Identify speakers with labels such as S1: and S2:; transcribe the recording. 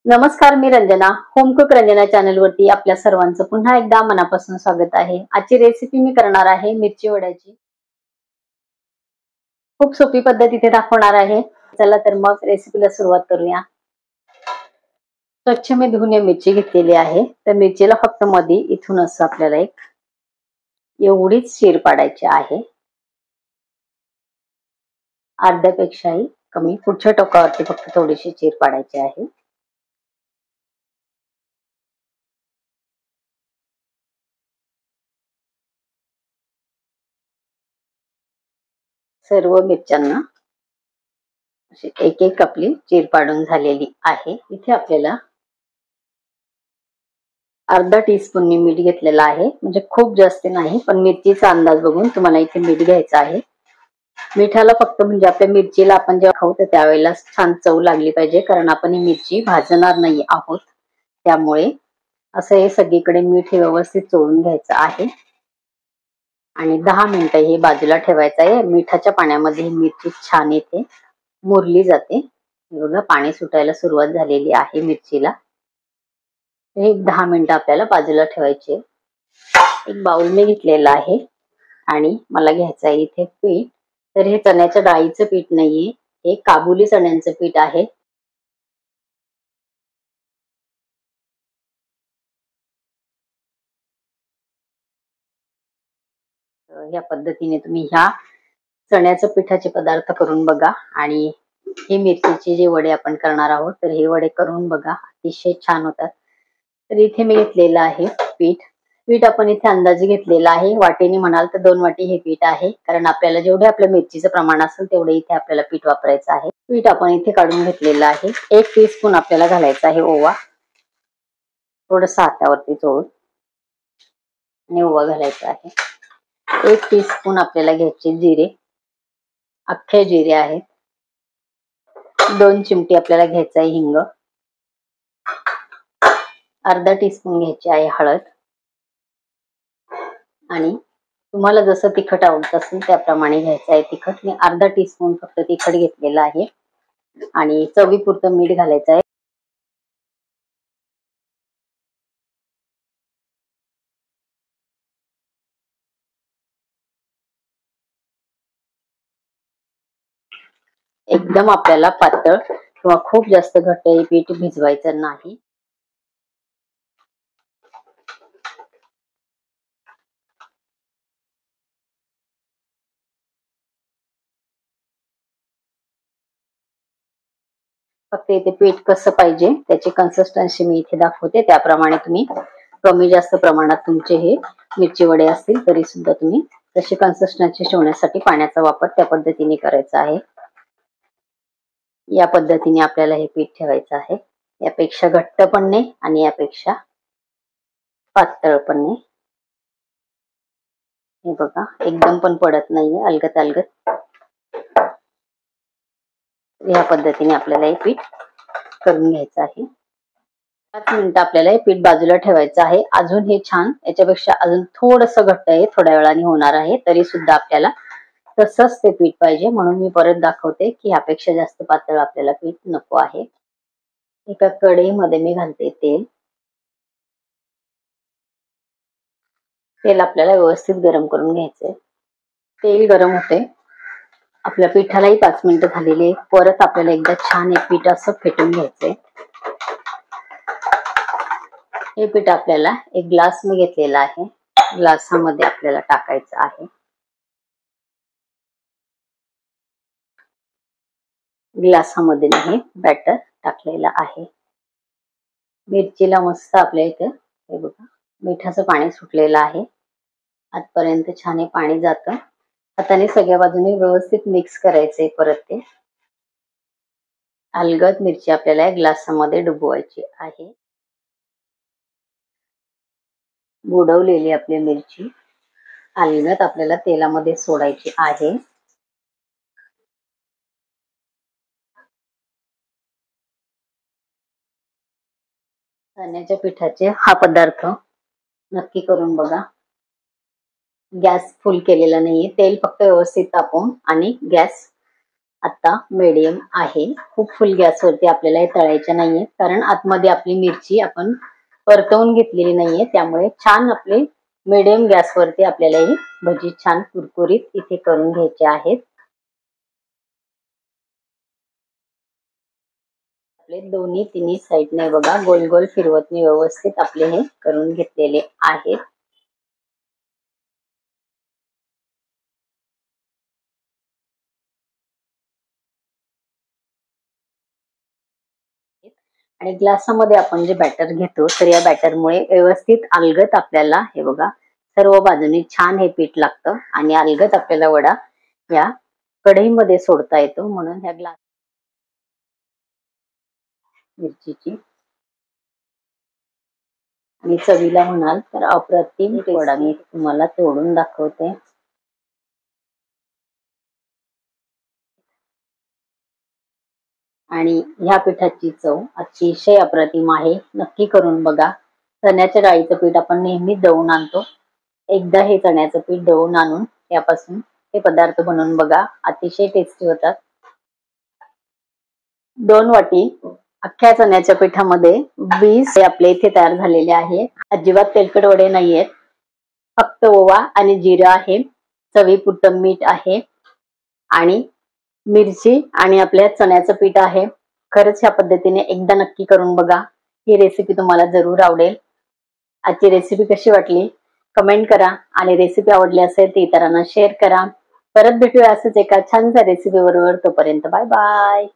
S1: नमस्कार, मी Ranjana. Home cook Ranjana channel वरती आपल्या सर्वांचं पुन्हा एकदा मनापासून स्वागत आहे. आजची रेसिपी मी करणार आहे मिरची वड्याची. खूप सोपी पद्धत इथे दाखवणार आहे. चला तर मग रेसिपीला सुरुवात करूया. स्वच्छ मी धुवून मिरची घेतलेली आहे. तर मिरचीला फक्त मध्ये इथून असं आपल्याला एक एवढीच चीर पाडायची आहे. अर्ध्यापेक्षाही कमी. पुढच्या टोकावरती फक्त थोडीशी चीर पाडायची आहे. सर्व मिरच्यांना अशी एक एक आपली चीर पाडून झालेली आहे. इथे आपल्याला अर्धा टीस्पून मी मीठ घेतलेला आहे. म्हणजे खूप जास्त नाही, पण मिरचीचा अंदाज बघून तुम्हाला इथे मीठ घ्यायचं आहे. मिठाला फक्त म्हणजे आपल्या मिरचीला आपण जेव्हा खाऊ तर त्यावेळेला छान चव लागली पाहिजे, कारण आपण ही मिरची भाजणार नाही आहोत. त्यामुळे असं हे सगळीकडे मीठ हे व्यवस्थित चोळून घ्यायचं आहे आणि 10 मिनिटं हे बाजूला ठेवायचं आहे. मिठाच्या पाण्यामध्ये ही मिरची छान येते, मुरली जाते. बघा, पाणी सुटायला सुरुवात झालेली आहे मिरचीला. एक 10 मिनिटं आपल्याला बाजूला ठेवायचे. एक बाउल मी घेतलेला आहे आणि मला घ्यायचं आहे इथे पीठ. तर हे चण्याच्या डाळीचं पीठ नाहीये, हे काबुली चण्यांचं पीठ आहे. या पद्धतीने तुम्ही ह्या चण्याचं पिठाचे पदार्थ करून बघा आणि हे मिरचीचे जे वडे आपण करणार आहोत तर हे वडे करून बघा, अतिशय छान होतात. तर इथे मी घेतलेलं आहे पीठ. पीठ आपण इथे अंदाजे घेतलेला आहे. वाटीने म्हणाल तर 2 वाटी हे पीठ आहे, कारण आपल्याला जेवढे आपल्या मिरचीचं प्रमाण असेल तेवढे इथे आपल्याला पीठ वापरायचं आहे. पीठ आपण इथे काढून घेतलेलं आहे. 1 टीस्पून आपल्याला घालायचा आहे ओवा. थोडंसं हातावरती चोळून आणि ओवा घालायचा आहे. 1 टीस्पून आपल्याला घ्यायचे जिरे, अख्खे जिरे आहेत. 2 चिमटी आपल्याला घ्यायचा आहे हिंग. अर्धा टीस्पून घ्यायची आहे हळद आणि तुम्हाला जसं तिखट आवडत असेल त्याप्रमाणे घ्यायचं आहे तिखट. मी अर्धा टीस्पून फक्त तिखट घेतलेलं आहे आणि चवीपुरतं मीठ घालायचं आहे. एकदम आपल्याला पातळ किंवा खूप जास्त घट्ट हे पीठ भिजवायचं नाही. फक्त इथे पीठ कसं पाहिजे त्याची कन्सिस्टन्सी मी इथे दाखवते. त्याप्रमाणे तुम्ही कमी जास्त प्रमाणात तुमचे हे मिरची वडे असतील तरी सुद्धा तुम्ही तशी कन्सिस्टन्सी ठेवण्यासाठी पाण्याचा वापर त्या पद्धतीने करायचा आहे. या पद्धतीने आपल्याला हे पीठ ठेवायचं आहे. यापेक्षा घट्ट पण नाही आणि यापेक्षा पातळ पण नाही. हे बघा, एकदम पण पडत नाहीये, अलगत अलगत. या पद्धतीने आपल्याला हे पीठ करून घ्यायचं आहे. 5 मिनिटं आपल्याला हे पीठ बाजूला ठेवायचं आहे. अजून हे छान, याच्यापेक्षा अजून थोडंसं घट्ट आहे, थोड्या वेळाने होणार आहे. तरी सुद्धा आपल्याला तसंच ते पीठ पाहिजे, म्हणून मी परत दाखवते की यापेक्षा जास्त पातळ आपल्याला पीठ नको आहे. एका कढईमध्ये मी घालते तेल. तेल आपल्याला व्यवस्थित गरम करून घ्यायचंय. तेल गरम होते. आपल्या पिठालाही 5 मिनिटं झालेली. परत आपल्याला एकदा छान हे पीठ असं फेटून घ्यायचंय. हे पीठ आपल्याला एक ग्लास मी घेतलेला आहे, ग्लासामध्ये आपल्याला टाकायचं आहे. ग्लासामध्ये हे बॅटर टाकलेलं आहे. मिरचीला मस्त आपल्या इथे हे बघा मिठाचं पाणी सुटलेलं आहे. आतपर्यंत छान हे पाणी जातं. हाताने सगळ्या बाजूने व्यवस्थित मिक्स करायचंय. परत ते अलगद मिरची आपल्याला या ग्लासामध्ये डुबवायची आहे. बुडवलेली आपली मिरची अलगद आपल्याला तेलामध्ये सोडायची आहे. चण्याच्या पिठाचे हा पदार्थ नक्की करून बघा. गॅस फुल केलेला नाहीये. तेल फक्त व्यवस्थित तापवून आणि गॅस आता मीडियम आहे. खूप फुल गॅसवरती आपल्याला हे तळायचे नाहीये, कारण आतमध्ये आपली मिरची आपण परतवून घेतलेली नाहीये. त्यामुळे छान आपले मीडियम गॅसवरती आपल्याला ही भजी छान कुरकुरीत इथे करून घ्यायचे आहेत. आपले दोन्ही तिन्ही साईडने बघा गोल गोल फिरवत मी व्यवस्थित आपले हे करून घेतलेले आहेत. आणि ग्लासामध्ये आपण जे बॅटर घेतो तर या बॅटरमुळे व्यवस्थित अलगद आपल्याला हे बघा सर्व बाजूनी छान हे पीठ लागतं आणि अलगद आपल्याला वडा या कढईमध्ये सोडता येतो. म्हणून ह्या ग्लास मिरचीची आणि चवीला म्हणाल तर अप्रतिम वडा मी तुम्हाला तोडून दाखवते. आणि ह्या पिठाची चव अतिशय अप्रतिम आहे. नक्की करून बघा. चण्याच्या डाळीचं पीठ आपण नेहमी दळून आणतो. एकदा हे चण्याचं पीठ दळून आणून त्यापासून हे पदार्थ बनवून बघा. अतिशय टेस्टी होतात. 2 वाटी अख्ख्या चण्याच्या पिठामध्ये 20 आपले इथे तयार झालेले आहे. अजिबात तेलकट वडे नाहीयेत. फक्त ओवा आणि जिरं आहे. चवीपुरतं मीठ आहे आणि मिरची आणि आपल्या चण्याचं पीठ आहे. खरंच ह्या पद्धतीने एकदा नक्की करून बघा. ही रेसिपी तुम्हाला जरूर आवडेल. आजची रेसिपी कशी वाटली कमेंट करा आणि रेसिपी आवडली असेल तर इतरांना शेअर करा. परत भेटूया असंच एका छानशा रेसिपी बरोबर. तोपर्यंत बाय बाय.